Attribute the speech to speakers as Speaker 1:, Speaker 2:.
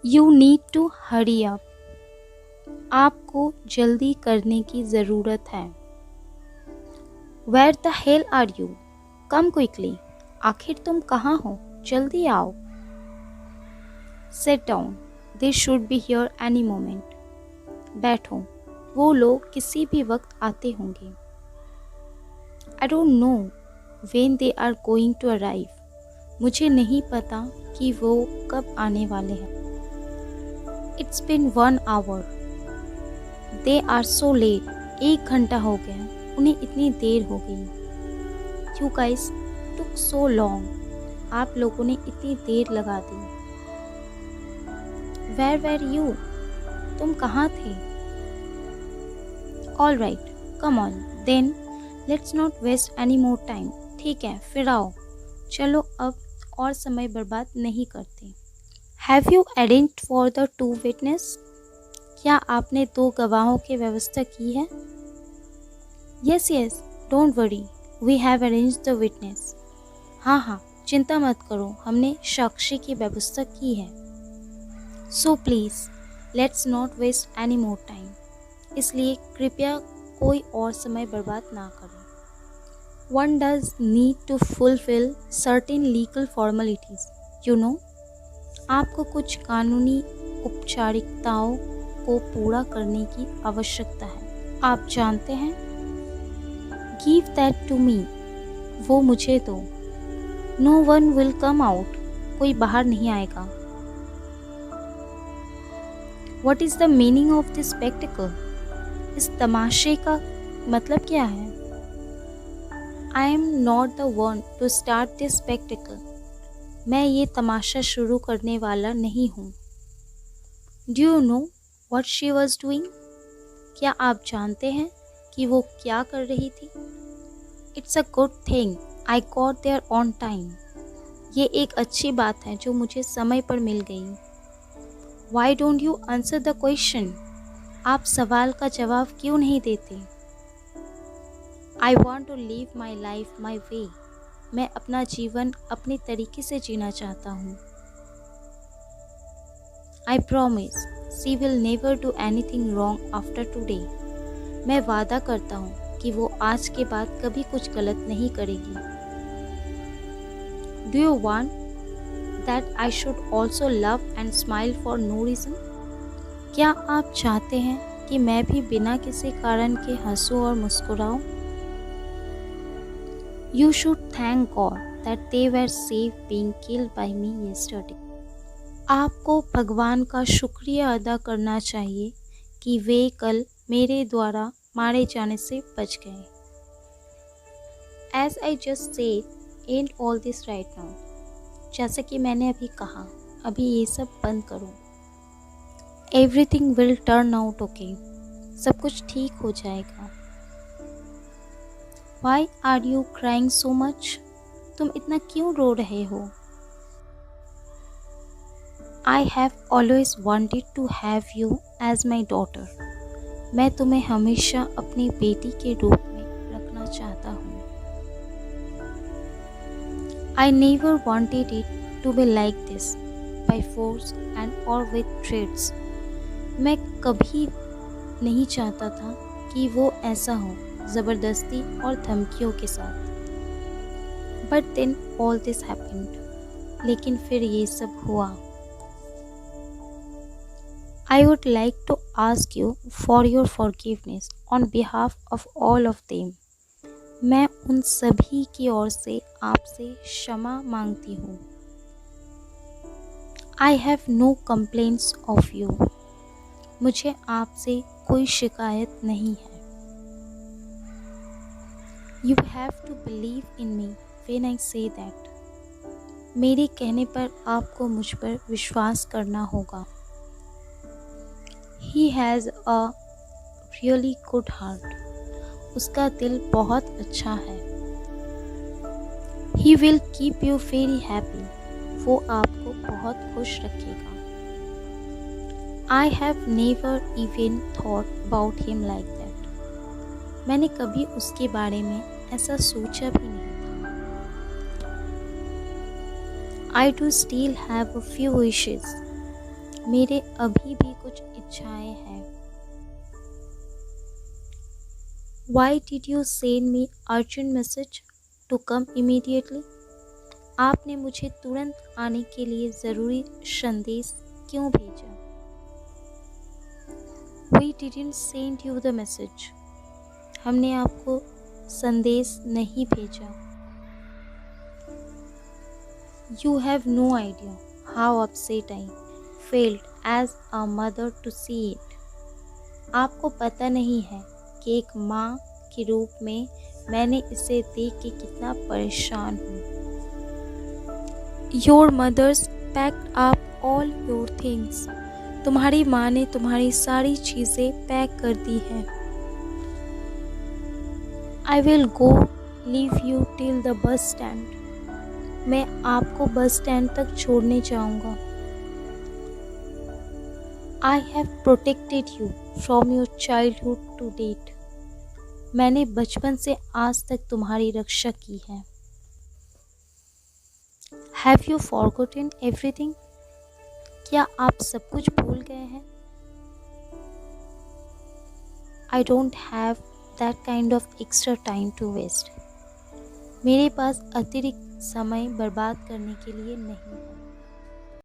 Speaker 1: You need to hurry up. आपको जल्दी करने की ज़रूरत है। Where the hell are you? Come quickly. आखिर तुम कहाँ हो? जल्दी आओ। Sit down, they should be here any moment. बैठो, वो लोग किसी भी वक्त आते होंगे। I don't know when they are going to arrive. मुझे नहीं पता कि वो कब आने वाले हैं। It's been 1 hour. They are so late. 1 घंटा हो गया, उन्हें इतनी देर हो गई। You guys took so long. आप लोगों ने इतनी देर लगा दी। Where where you? तुम कहाँ थे? All right, come on then, let's not waste any more time. ठीक है, फिर आओ। चलो अब और समय बर्बाद नहीं करते। Have you arranged for the 2 witness? क्या आपने 2 गवाहों की व्यवस्था की है? Yes yes, don't worry, we have arrange the witness. हाँ हाँ, चिंता मत करो, हमने साक्षी की व्यवस्था की है। So please let's not waste any more time. इसलिए कृपया कोई और समय बर्बाद ना करें। One does need to fulfil certain legal formalities, you know. आपको कुछ कानूनी औपचारिकताओं को पूरा करने की आवश्यकता है, आप जानते हैं। Give that to me. वो मुझे दो। No one will come out. कोई बाहर नहीं आएगा। What is the meaning of this spectacle? इस तमाशे का मतलब क्या है? I am not the one to start this spectacle. मैं ये तमाशा शुरू करने वाला नहीं हूँ। Do you know what she was doing? क्या आप जानते हैं कि वो क्या कर रही थी? It's a good thing I got there on time. ये एक अच्छी बात है जो मुझे समय पर मिल गई। Why don't you answer the question? आप सवाल का जवाब क्यों नहीं देते? I want to live my life my way. मैं अपना जीवन अपने तरीके से जीना चाहता हूँ। I promise she will never do anything wrong after today. मैं वादा करता हूँ कि वो आज के बाद कभी कुछ गलत नहीं करेगी। Do you want that I should also love and smile for no reason? क्या आप चाहते हैं कि मैं भी बिना किसी कारण के हंसूं और मुस्कुराऊं? You should thank God that they were safe being killed by me yesterday. आपको भगवान का शुक्रिया अदा करना चाहिए कि वे कल मेरे द्वारा मारे जाने से बच गए। As I just said, and all this right now. जैसा कि मैंने अभी कहा, अभी ये सब बंद करो। Everything will turn out okay. सब कुछ ठीक हो जाएगा। Why are you crying so much? तुम इतना क्यों रो रहे हो? I have always wanted to have you as my daughter. मैं तुम्हें हमेशा अपनी बेटी के रूप में रखना चाहता हूँ। I never wanted it to be like this, by force and और विथ थ्रेड्स। मैं कभी नहीं चाहता था कि वो ऐसा हो, ज़बरदस्ती और धमकियों के साथ। But then all this happened. लेकिन फिर ये सब हुआ। I would like to ask you for your forgiveness on behalf of all of them. मैं उन सभी की ओर से आपसे क्षमा मांगती हूँ। I have no complaints of you. मुझे आपसे कोई शिकायत नहीं है। You have to believe in me when I say that. मेरे कहने पर आपको मुझ पर विश्वास करना होगा। He has a really good heart. उसका दिल बहुत अच्छा है। He will keep you very happy. वो आपको बहुत खुश रखेगा। I have never even thought about him like that. मैंने कभी उसके बारे में ऐसा सोचा भी नहीं था। I do still have a few wishes. मेरे अभी भी कुछ इच्छाएं हैं। Why did you send me urgent message to come immediately? आपने मुझे तुरंत आने के लिए ज़रूरी संदेश क्यों भेजा? We didn't send you the message. हमने आपको संदेश नहीं भेजा। You have no idea how upset I felt as a mother to see it. आपको पता नहीं है कि एक माँ के रूप में मैंने इसे देख के कितना परेशान हूँ। Your mother's packed up all your things. तुम्हारी माँ ने तुम्हारी सारी चीज़ें पैक कर दी हैं। I will go leave you till the bus stand. मैं आपको बस स्टैंड तक छोड़ने जाऊंगा। I have protected you from your childhood to date. मैंने बचपन से आज तक तुम्हारी रक्षा की है। Have you forgotten everything? क्या आप सब कुछ भूल गए हैं? I don't have that kind of extra time to waste. मेरे पास अतिरिक्त समय बर्बाद करने के लिए नहीं है।